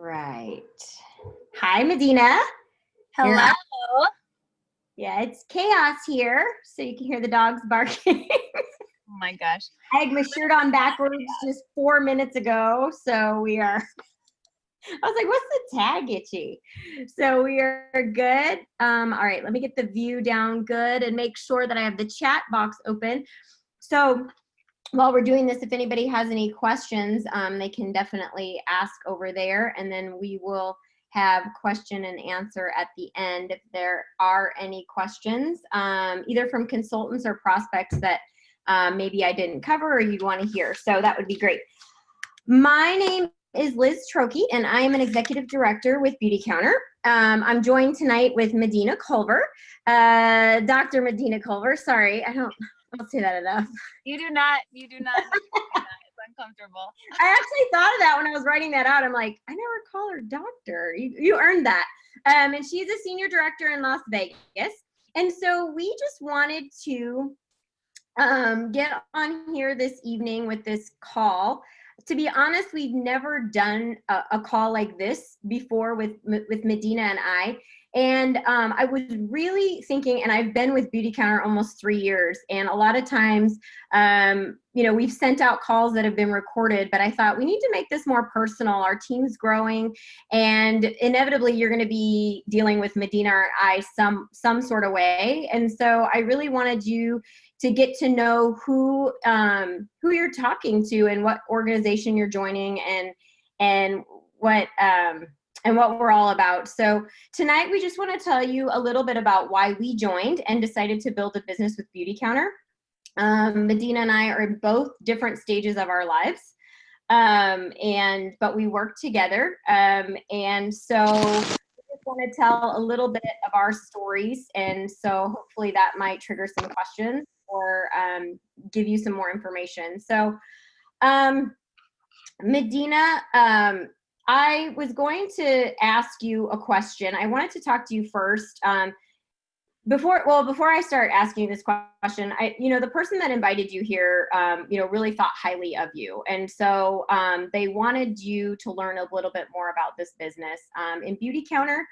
right. Hi, Medina. Hello. Yeah, it's chaos here, so you can hear the dogs barking. Oh my gosh. I had my shirt on backwards just 4 minutes ago, so we are. I was like, what's the tag itchy? So we are good. All right, let me get the view down good and make sure that I have the chat box open. So while we're doing this, if anybody has any questions, they can definitely ask over there, and then we will have question and answer at the end if there are any questions, either from consultants or prospects that maybe I didn't cover or you want to hear. So that would be great. My name is Liz Trokey, and I am an executive director with Beautycounter. I'm joined tonight with Medina Culver, Dr. Medina Culver. Sorry, I don't say that enough. You do not. It's uncomfortable. I actually thought of that when I was writing that out. I'm like, I never call her doctor. You earned that. And she's a senior director in Las Vegas. And so we just wanted to get on here this evening with this call. To be honest, we've never done a call like this before with Medina and I. And I was really thinking, and I've been with Beautycounter almost 3 years, and a lot of times, we've sent out calls that have been recorded, but I thought we need to make this more personal. Our team's growing, and inevitably you're going to be dealing with Medina or I some sort of way. And so I really wanted you to get to know who you're talking to and what organization you're joining and what we're all about. So tonight we just want to tell you a little bit about why we joined and decided to build a business with Beautycounter. Medina and I are in both different stages of our lives, but we work together. And so we just want to tell a little bit of our stories, and so hopefully that might trigger some questions or give you some more information. So Medina, I was going to ask you a question. I wanted to talk to you first. Before I start asking this question, the person that invited you here, really thought highly of you. And so they wanted you to learn a little bit more about this business. In Beautycounter,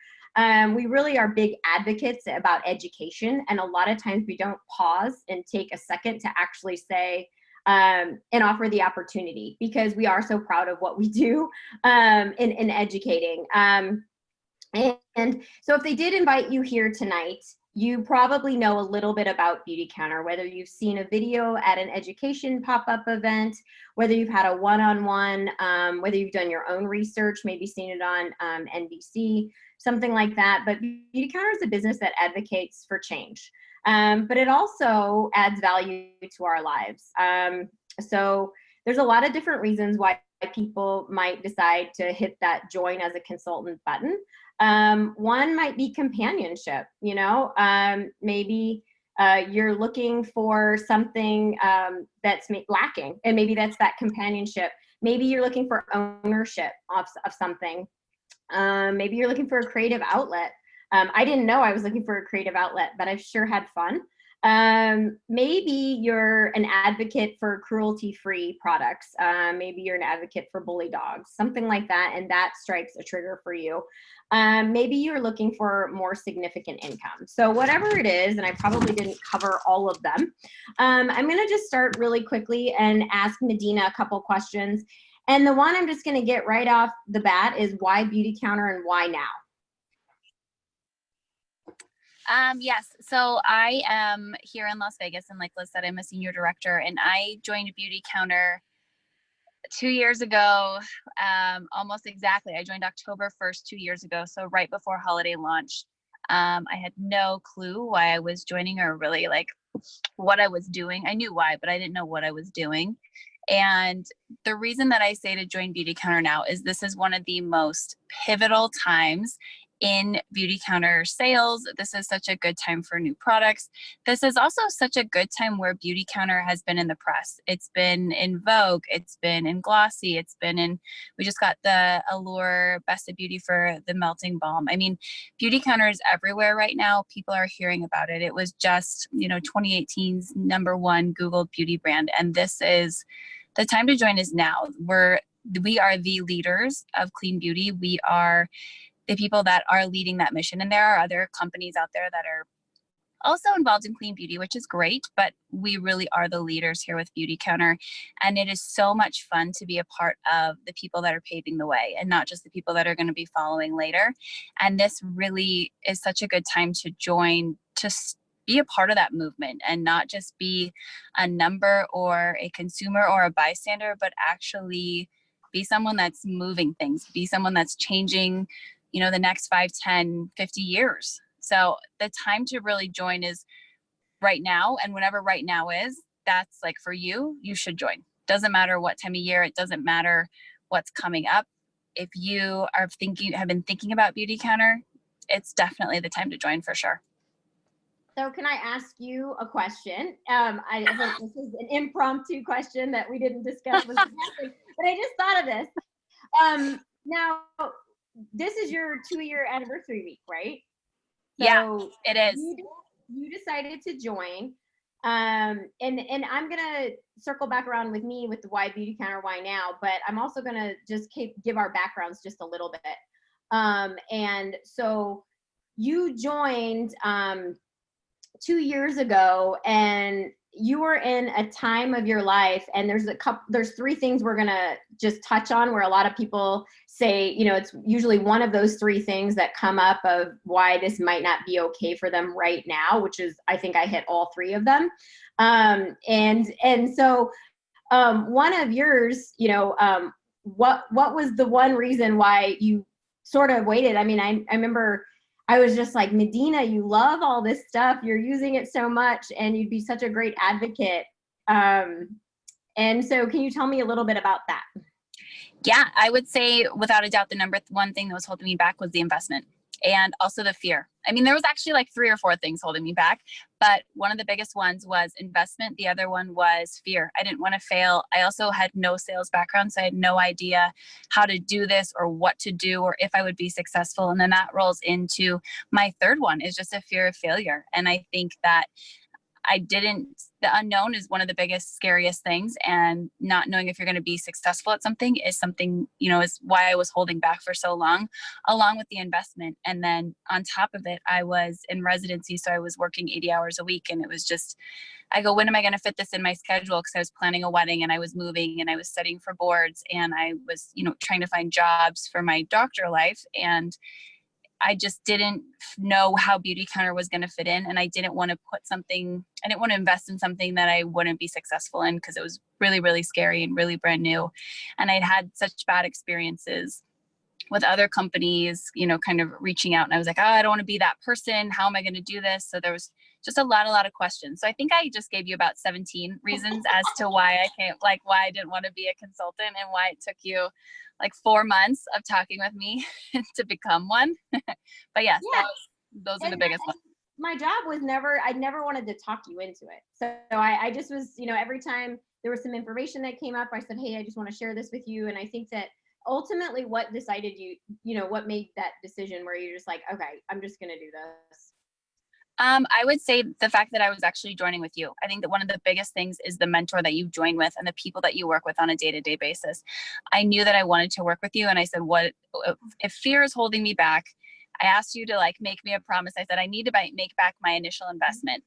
we really are big advocates about education. And a lot of times we don't pause and take a second to actually say, and offer the opportunity, because we are so proud of what we do in educating. And so if they did invite you here tonight, you probably know a little bit about Beautycounter, whether you've seen a video at an education pop-up event, whether you've had a one-on-one, whether you've done your own research, maybe seen it on NBC, something like that. But Beautycounter is a business that advocates for change. But it also adds value to our lives. So there's a lot of different reasons why people might decide to hit that join as a consultant button. One might be companionship, maybe you're looking for something that's lacking, and maybe that's that companionship. Maybe you're looking for ownership of something. Maybe you're looking for a creative outlet. I didn't know I was looking for a creative outlet, but I've sure had fun. Maybe you're an advocate for cruelty-free products. Maybe you're an advocate for bully dogs, something like that, and that strikes a trigger for you. Maybe you're looking for more significant income. So whatever it is, and I probably didn't cover all of them, I'm going to just start really quickly and ask Medina a couple questions. And the one I'm just going to get right off the bat is why Beautycounter and why now? Yes, so I am here in Las Vegas, and like Liz said, I'm a senior director, and I joined Beautycounter 2 years ago, almost exactly. I joined October 1st, 2 years ago, so right before holiday launch. I had no clue why I was joining, or really like what I was doing. I knew why, but I didn't know what I was doing. And the reason that I say to join Beautycounter now is this is one of the most pivotal times in Beautycounter sales. This is such a good time for new products. This is also such a good time where Beautycounter has been in the press. It's been in Vogue. It's been in Glossy. It's been in, we just got the Allure Best of Beauty for the Melting Balm. I mean, Beautycounter is everywhere right now. People are hearing about it. It was just, 2018's #1 Googled beauty brand. And this is, the time to join is now. we are the leaders of clean beauty. We are the people that are leading that mission. And there are other companies out there that are also involved in clean beauty, which is great, but we really are the leaders here with Beautycounter. And it is so much fun to be a part of the people that are paving the way and not just the people that are going to be following later. And this really is such a good time to join, to be a part of that movement and not just be a number or a consumer or a bystander, but actually be someone that's moving things, be someone that's changing, the next 5, 10, 50 years. So the time to really join is right now. And whenever right now is, that's like for you, you should join. Doesn't matter what time of year, it doesn't matter what's coming up. If you have been thinking about Beautycounter, it's definitely the time to join for sure. So can I ask you a question? I think this is an impromptu question that we didn't discuss, but I just thought of this. Now, this is your 2-year anniversary week, right? So yeah, it is. You decided to join. And I'm gonna circle back around with me with the why Beautycounter, why now, but I'm also gonna just give our backgrounds just a little bit. And so you joined 2 years ago, and you were in a time of your life, and there's 3 things we're gonna just touch on where a lot of people say, it's usually one of those 3 things that come up of why this might not be okay for them right now, which is, I think I hit all 3 of them. And so one of yours, what was the one reason why you sort of waited? I mean, I remember I was just like, Medina, you love all this stuff. You're using it so much, and you'd be such a great advocate. And so can you tell me a little bit about that? Yeah, I would say without a doubt, the number one thing that was holding me back was the investment and also the fear. I mean, there was actually like 3 or 4 things holding me back, but one of the biggest ones was investment. The other one was fear. I didn't want to fail. I also had no sales background, so I had no idea how to do this or what to do or if I would be successful. And then that rolls into my third one, is just a fear of failure. And I think that the unknown is one of the biggest, scariest things. And not knowing if you're going to be successful at something is something, is why I was holding back for so long, along with the investment. And then on top of it, I was in residency. So I was working 80 hours a week. And it was just, I go, when am I going to fit this in my schedule? Because I was planning a wedding and I was moving and I was studying for boards and I was, trying to find jobs for my doctor life. And I just didn't know how Beautycounter was going to fit in. And I didn't want to invest in something that I wouldn't be successful in, because it was really, really scary and really brand new. And I'd had such bad experiences with other companies, kind of reaching out. And I was like, oh, I don't want to be that person. How am I going to do this? So there was just a lot of questions. So I think I just gave you about 17 reasons as to why why I didn't want to be a consultant and why it took you like 4 months of talking with me to become one. But yes, yeah. Those are the biggest ones. My job was I never wanted to talk you into it. So I just was, every time there was some information that came up, I said, hey, I just want to share this with you. And I think that ultimately what decided what made that decision where you're just like, okay, I'm just going to do this? I would say the fact that I was actually joining with you. I think that one of the biggest things is the mentor that you join with and the people that you work with on a day-to-day basis. I knew that I wanted to work with you, and I said, what if fear is holding me back? I asked you to make me a promise. I said, I need to make back my initial investment.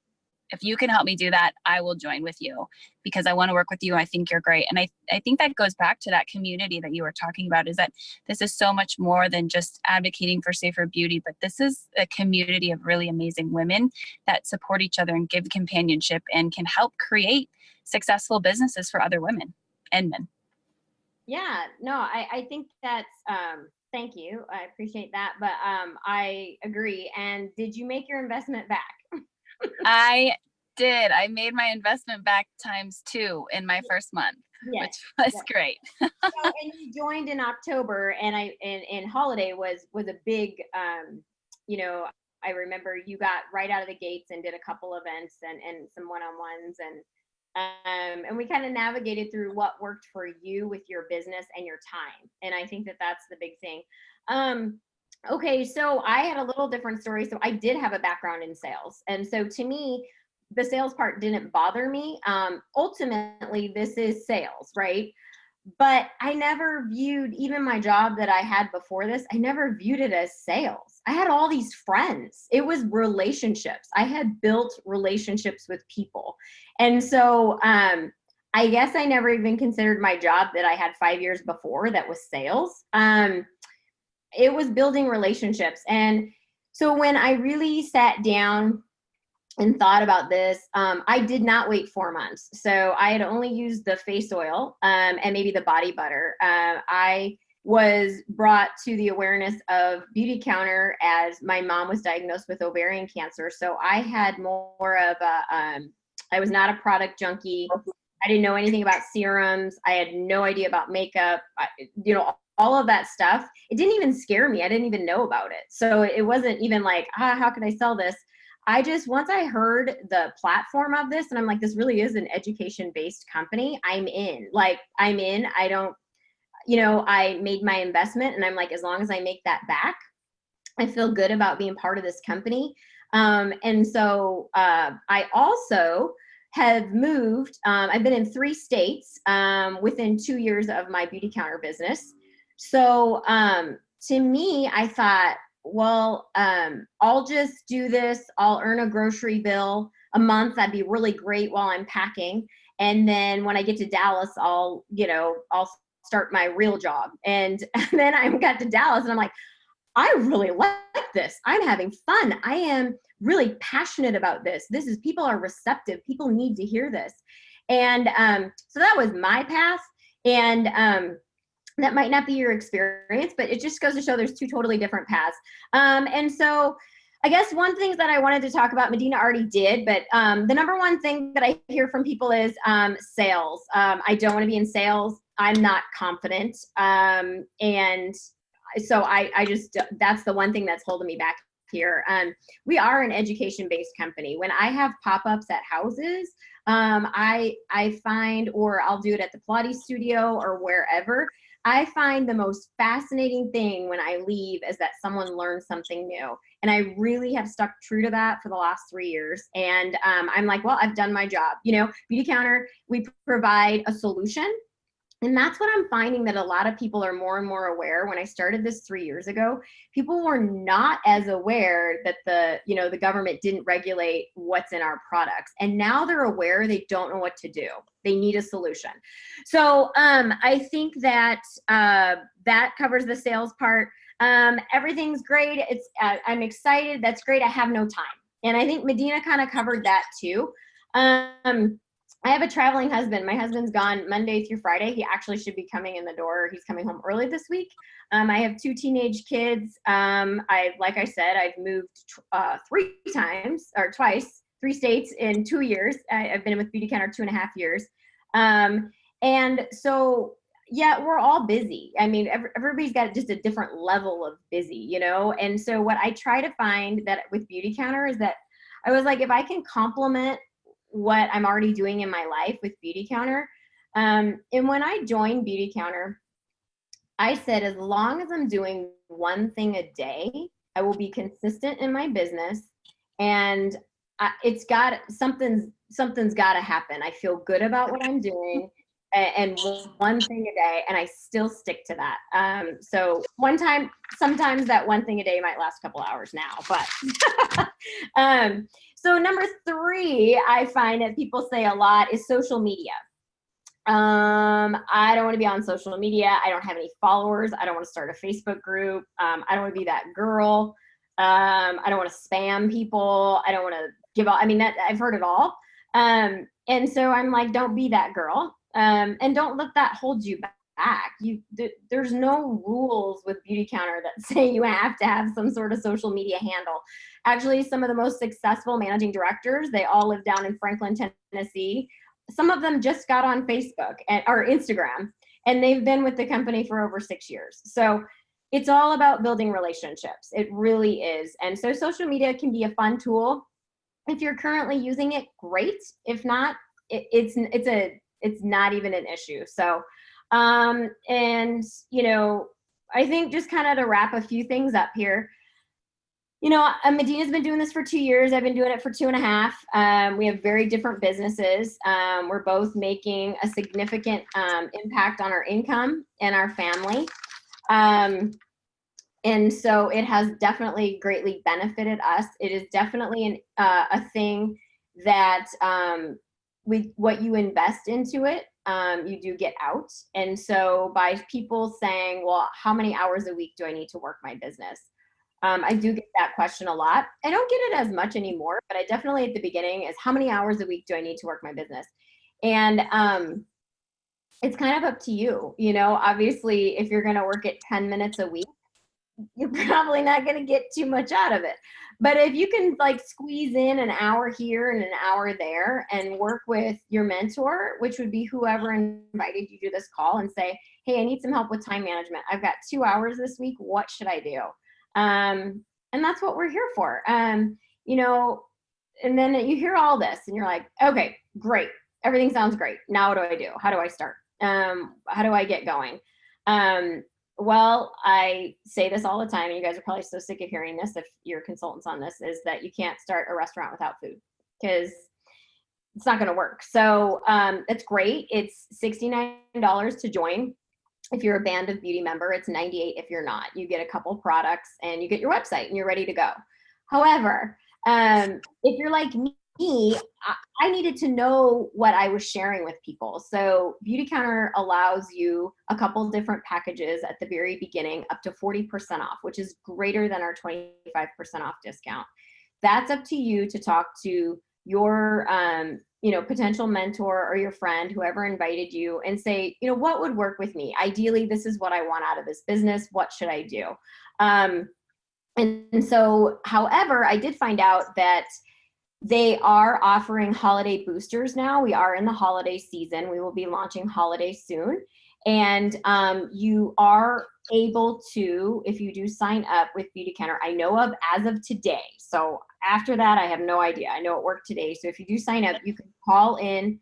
If you can help me do that, I will join with you because I want to work with you. I think you're great. And I think that goes back to that community that you were talking about, is that this is so much more than just advocating for safer beauty, but this is a community of really amazing women that support each other and give companionship and can help create successful businesses for other women and men. Yeah, no, I think that's, thank you. I appreciate that. But I agree. And did you make your investment back? I did. I made my investment back ×2 in my first month, yes, which was great. So, and you joined in October, and and holiday was a big, I remember you got right out of the gates and did a couple events and some one-on-ones, and we kind of navigated through what worked for you with your business and your time. And I think that that's the big thing. Okay, so I had a little different story. So I did have a background in sales. And so to me, the sales part didn't bother me. Ultimately, this is sales, right? But I never viewed, even my job that I had before this, I never viewed it as sales. I had all these friends. It was relationships. I had built relationships with people. And so I guess I never even considered my job that I had 5 years before that was sales. It was building relationships. And so when I really sat down and thought about this, I did not wait 4 months. So I had only used the face oil and maybe the body butter. I was brought to the awareness of Beautycounter as my mom was diagnosed with ovarian cancer. So I had more of a, I was not a product junkie. I didn't know anything about serums. I had no idea about makeup, all of that stuff. It didn't even scare me. I didn't even know about it. So it wasn't even like, how can I sell this? Once I heard the platform of this and I'm like, this really is an education-based company, I'm in. I don't, I made my investment and I'm like, as long as I make that back, I feel good about being part of this company. And so I also have moved, I've been in 3 states within 2 years of my Beautycounter business. So to me, I thought, well, I'll just do this. I'll earn a grocery bill a month. That'd be really great while I'm packing. And then when I get to Dallas, I'll start my real job. And then I got to Dallas and I'm like, I really like this. I'm having fun. I am really passionate about this. People are receptive. People need to hear this. And so that was my path. And that might not be your experience, but it just goes to show there's 2 totally different paths. And so I guess one thing that I wanted to talk about, Medina already did, but the number one thing that I hear from people is sales. I don't want to be in sales. I'm not confident. And so I just, that's the one thing that's holding me back here. We are an education-based company. When I have pop-ups at houses, I find, or I'll do it at the Pilates studio or wherever, I find the most fascinating thing when I leave is that someone learns something new. And I really have stuck true to that for the last 3 years. And I'm like, well, I've done my job. Beautycounter, we provide a solution. And that's what I'm finding, that a lot of people are more and more aware. When I started this 3 years ago, people were not as aware that the government didn't regulate what's in our products. And now they're aware, they don't know what to do. They need a solution. So I think that that covers the sales part. Everything's great. I'm excited. That's great. I have no time. And I think Medina kind of covered that too. I have a traveling husband. My husband's gone Monday through Friday. He actually should be coming in the door. He's coming home early this week. I have 2 teenage kids. Like I said, I've moved 3 states in 2 years. I've been with Beautycounter 2.5 years. And so, yeah, we're all busy. I mean, everybody's got just a different level of busy, And so what I try to find that with Beautycounter is that I was like, if I can complement what I'm already doing in my life with Beautycounter. And when I joined Beautycounter, I said, as long as I'm doing one thing a day, I will be consistent in my business. And something's got to happen. I feel good about what I'm doing, and one thing a day, and I still stick to that. So sometimes that one thing a day might last a couple hours now, but so number 3, I find that people say a lot is social media. I don't want to be on social media. I don't have any followers. I don't want to start a Facebook group. I don't want to be that girl. I don't want to spam people. I don't want to give out. I mean, I've heard it all. And so I'm like, don't be that girl. And don't let that hold you back. There's no rules with Beautycounter that say you have to have some sort of social media handle. Actually, some of the most successful managing directors, they all live down in Franklin, Tennessee. Some of them just got on Facebook or Instagram, and they've been with the company for over 6 years. So it's all about building relationships. It really is. And so social media can be a fun tool. If you're currently using it, great. If not, it's not even an issue. So, and I think just kind of to wrap a few things up here, Medina's been doing this for 2 years. I've been doing it for 2.5. We have very different businesses. We're both making a significant impact on our income and our family. And so it has definitely greatly benefited us. It is definitely a thing that what you invest into it, you do get out. And so by people saying, well, how many hours a week do I need to work my business? I do get that question a lot. I don't get it as much anymore, but I definitely at the beginning is how many hours a week do I need to work my business? And it's kind of up to you. Obviously, if you're going to work it 10 minutes a week, you're probably not going to get too much out of it. But if you can squeeze in an hour here and an hour there and work with your mentor, which would be whoever invited you to this call, and say, hey, I need some help with time management. I've got 2 hours this week. What should I do? And that's what we're here for. And then you hear all this and you're like, okay, great. Everything sounds great. Now what do I do? How do I start? How do I get going? Well, I say this all the time, and you guys are probably so sick of hearing this if you're consultants on this, is that you can't start a restaurant without food, because it's not going to work. So it's great. It's $69 to join. If you're a Band of Beauty member, it's $98 if you're not. You get a couple products and you get your website and you're ready to go. However, if you're like me, I needed to know what I was sharing with people. So Beautycounter allows you a couple different packages at the very beginning, up to 40% off, which is greater than our 25% off discount. That's up to you to talk to your potential mentor or your friend, whoever invited you, and say, what would work with me? Ideally, this is what I want out of this business. What should I do? And so, however, I did find out that they are offering holiday boosters now. We are in the holiday season. We will be launching holiday soon. And you are able to, if you do sign up with Beautycounter, I know of as of today. So after that, I have no idea. I know it worked today. So if you do sign up, you can call in,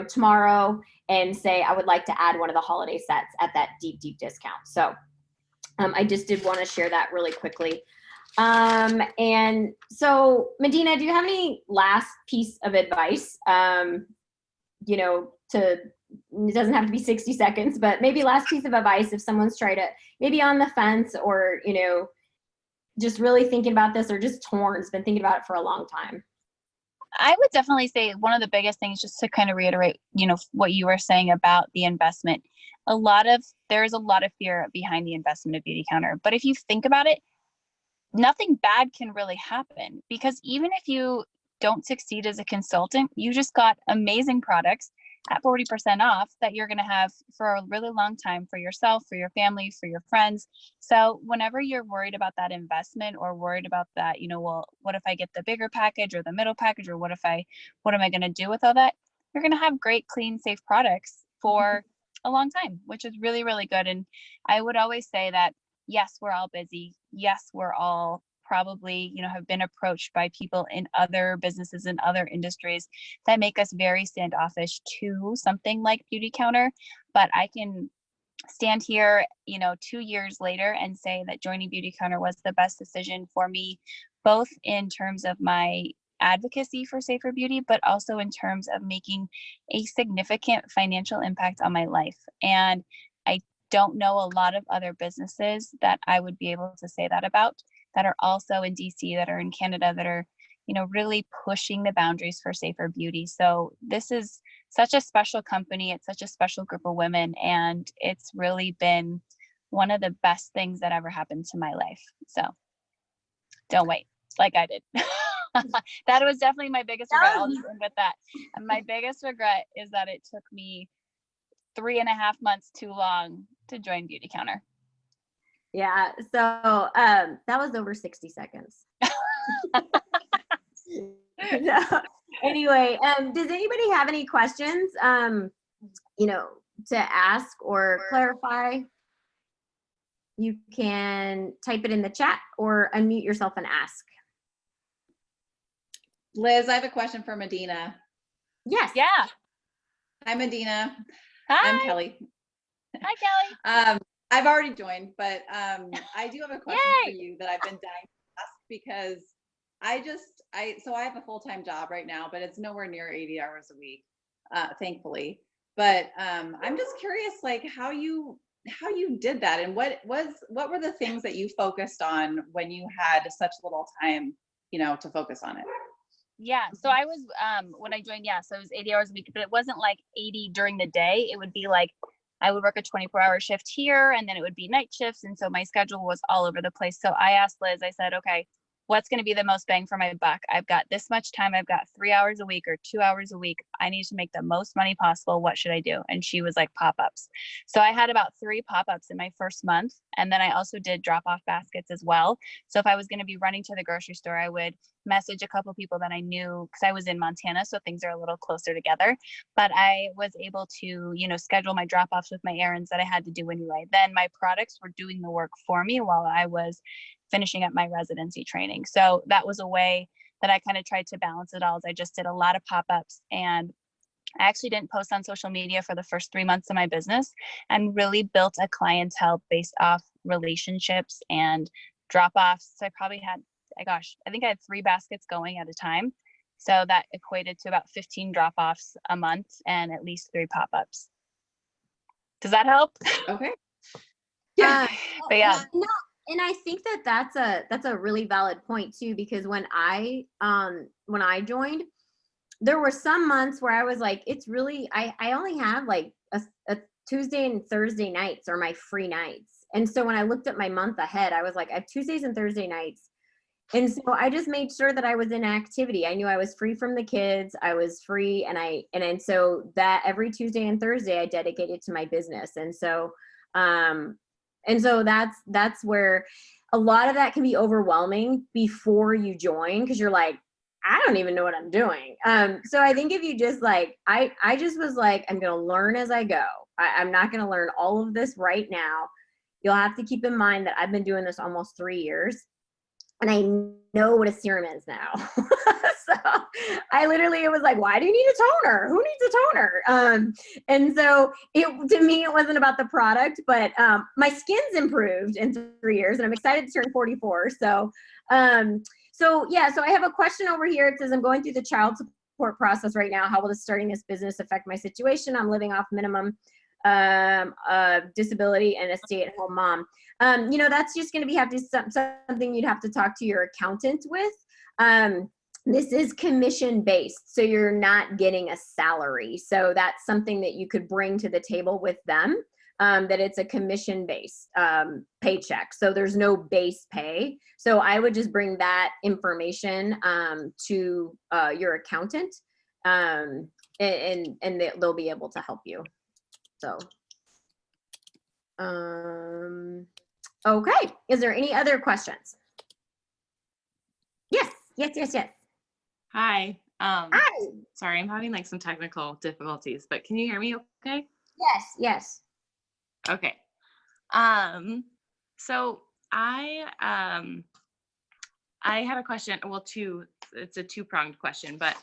tomorrow and say, I would like to add one of the holiday sets at that deep, deep discount. So I just did want to share that really quickly. And so Medina, do you have any last piece of advice? It doesn't have to be 60 seconds, but maybe last piece of advice if someone's tried to, maybe on the fence, or, just really thinking about this, or just torn, has been thinking about it for a long time. I would definitely say one of the biggest things, just to kind of reiterate, what you were saying about the investment, there is a lot of fear behind the investment of Beautycounter. But if you think about it, nothing bad can really happen, because even if you don't succeed as a consultant, you just got amazing products at 40% off that you're going to have for a really long time for yourself, for your family, for your friends. So whenever you're worried about that investment, or worried about that, well, what if I get the bigger package or the middle package, or what am I going to do with all that? You're going to have great, clean, safe products for a long time, which is really, really good. And I would always say that, yes, we're all busy. Yes, we're all probably, have been approached by people in other businesses and other industries that make us very standoffish to something like Beautycounter. But I can stand here, 2 years later, and say that joining Beautycounter was the best decision for me, both in terms of my advocacy for safer beauty, but also in terms of making a significant financial impact on my life. And I don't know a lot of other businesses that I would be able to say that about, that are also in DC, that are in Canada, that are, really pushing the boundaries for safer beauty. So this is such a special company. It's such a special group of women. And it's really been one of the best things that ever happened to my life. So don't wait like I did. That was definitely my biggest regret. I'll just end with that. And my biggest regret is that it took me 3.5 months too long to join Beautycounter. Yeah. So that was over 60 seconds. So, anyway, does anybody have any questions, to ask or clarify? You can type it in the chat or unmute yourself and ask. Liz, I have a question for Medina. Yes. Yeah. Hi, Medina. Hi. I'm Kelly. Hi, Kelly. I've already joined, but I do have a question for Yay! you that I've been dying to ask because so I have a full-time job right now, but it's nowhere near 80 hours a week, thankfully. But I'm just curious, like how you did that, and what were the things that you focused on when you had such little time, to focus on it? Yeah. So I was, when I joined, yeah, so it was 80 hours a week, but it wasn't like 80 during the day. It would be like, I would work a 24-hour shift here, and then it would be night shifts. And so my schedule was all over the place. So I asked Liz, I said, okay, what's going to be the most bang for my buck? I've got this much time. I've got 3 hours a week or 2 hours a week. I need to make the most money possible. What should I do? And she was like, pop-ups. So I had about 3 pop-ups in my first month. And then I also did drop-off baskets as well. So if I was going to be running to the grocery store, I would message a couple people that I knew, because I was in Montana, so things are a little closer together. But I was able to, schedule my drop-offs with my errands that I had to do anyway. Then my products were doing the work for me while I was finishing up my residency training. So that was a way that I kind of tried to balance it all. Is I just did a lot of pop-ups, and I actually didn't post on social media for the first 3 months of my business, and really built a clientele based off relationships and drop-offs. So I probably had, I think I had 3 baskets going at a time. So that equated to about 15 drop-offs a month and at least 3 pop-ups. Does that help? Okay. Yeah. But yeah. No, and I think that's a really valid point too, because when I joined, there were some months where I was like, it's really, I only have like a Tuesday and Thursday nights are my free nights. And so when I looked at my month ahead, I was like, I have Tuesdays and Thursday nights. And so I just made sure that I was in activity. I knew I was free from the kids. I was free. And so that every Tuesday and Thursday I dedicated to my business. And so that's where a lot of that can be overwhelming before you join, because you're like, I don't even know what I'm doing. So I think if you just like, I just was like, I'm going to learn as I go. I'm not going to learn all of this right now. You'll have to keep in mind that I've been doing this almost 3 years, and I know what a serum is now. So I literally, it was like, why do you need a toner? Who needs a toner? And so to me, it wasn't about the product, but my skin's improved in 3 years, and I'm excited to turn 44. So I have a question over here. It says, I'm going through the child support process right now. How will starting this business affect my situation? I'm living off minimum disability and a stay-at-home mom. That's just going to be something you'd have to talk to your accountant with. This is commission based, so you're not getting a salary. So that's something that you could bring to the table with them, that it's a commission based paycheck. So there's no base pay. So I would just bring that information to your accountant, and they'll be able to help you. So, okay. Is there any other questions? Yes. Hi. Hi. Sorry, I'm having like some technical difficulties, but can you hear me okay? Yes. Okay. So I had a question, well, it's a 2-pronged question, but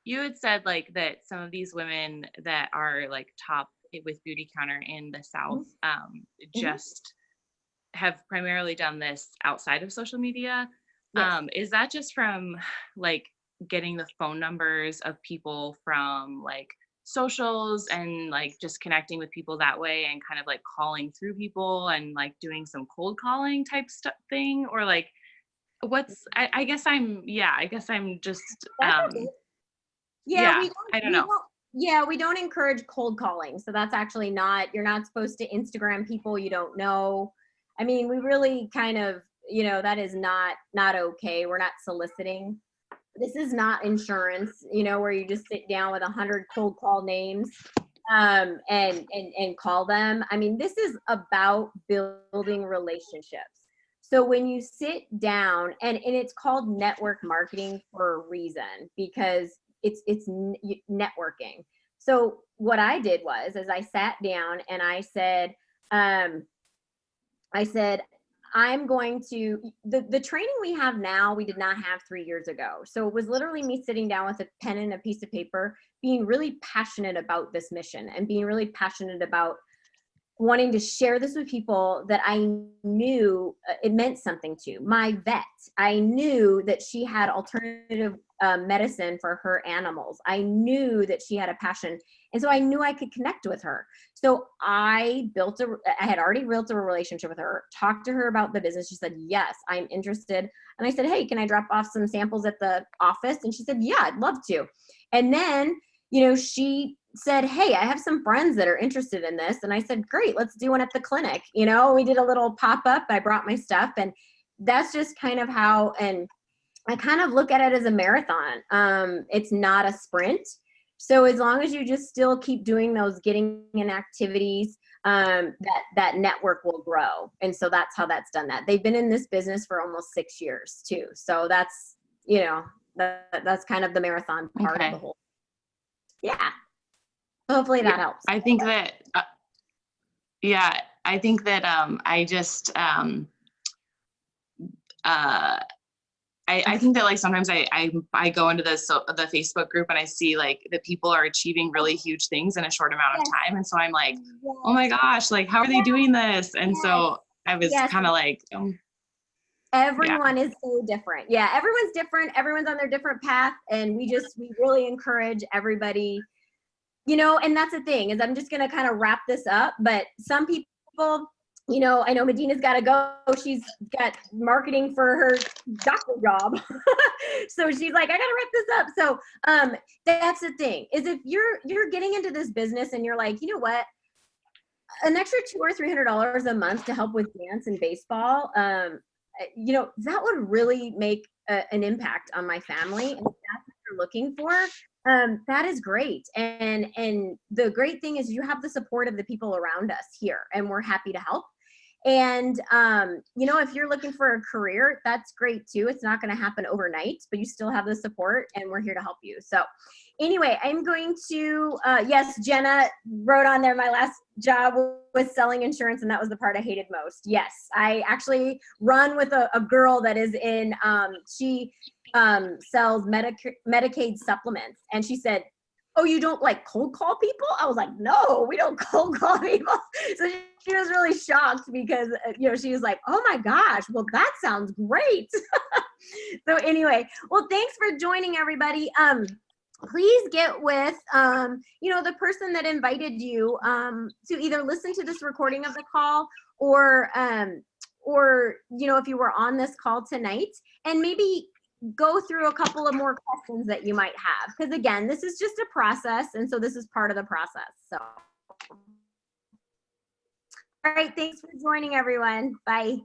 you had said like that some of these women that are like top with Beautycounter in the South just have primarily done this outside of social media. Yes. Is that just from like getting the phone numbers of people from like socials and like just connecting with people that way and kind of like calling through people and like doing some cold calling type stuff thing, or like I guess I'm just Yeah, I don't know. We don't encourage cold calling. So that's actually you're not supposed to Instagram people you don't know. I mean, we really kind of, that is not okay. We're not soliciting. This is not insurance, where you just sit down with 100 cold call names and call them. I mean, this is about building relationships. So when you sit down, and it's called network marketing for a reason, because it's networking. So what I did was, I sat down and I said, I'm going to, the training we have now, we did not have 3 years ago. So it was literally me sitting down with a pen and a piece of paper, being really passionate about this mission and being really passionate about wanting to share this with people that I knew it meant something to. My vet, I knew that she had alternative medicine for her animals. I knew that she had a passion. And so I knew I could connect with her. So I had already built a relationship with her, talked to her about the business. She said, yes, I'm interested. And I said, hey, can I drop off some samples at the office? And she said, yeah, I'd love to. And then, she said, hey, I have some friends that are interested in this. And I said, great, let's do one at the clinic. We did a little pop-up. I brought my stuff, and that's just kind of how, and I kind of look at it as a marathon. It's not a sprint. So as long as you just still keep doing those getting in activities, that network will grow. And so that's how that's done that. They've been in this business for almost 6 years too. So that's, that's kind of the marathon part of the whole. Yeah. Hopefully that helps. I think that, I think that I just, I think that like sometimes I go into the Facebook group and I see like that people are achieving really huge things in a short amount of time. And so I'm like, oh my gosh, like how are they doing this? And so I was kind of like, everyone is so different. Yeah, everyone's different. Everyone's on their different path. And we really encourage everybody, and that's the thing is I'm just going to kind of wrap this up. But some people, I know Medina's got to go. She's got marketing for her doctor job. So she's like, I got to wrap this up. So that's the thing is if you're getting into this business and you're like, you know what, an extra $200 or $300 a month to help with dance and baseball, that would really make an impact on my family. And if that's what you're looking for, that is great. And the great thing is you have the support of the people around us here, and we're happy to help. And, if you're looking for a career, that's great too. It's not going to happen overnight, but you still have the support, and we're here to help you. So anyway, I'm going to, yes, Jenna wrote on there, my last job was selling insurance, and that was the part I hated most. Yes, I actually run with a girl that is in, she sells Medicaid supplements. And she said, oh, you don't like cold call people? I was like, no, we don't cold call people. So she was really shocked because, she was like, oh my gosh, well, that sounds great. So anyway, well, thanks for joining everybody. Please get with, the person that invited you to either listen to this recording of the call or if you were on this call tonight, and maybe go through a couple of more questions that you might have. Because again, this is just a process. And so this is part of the process. So, all right. Thanks for joining, everyone. Bye.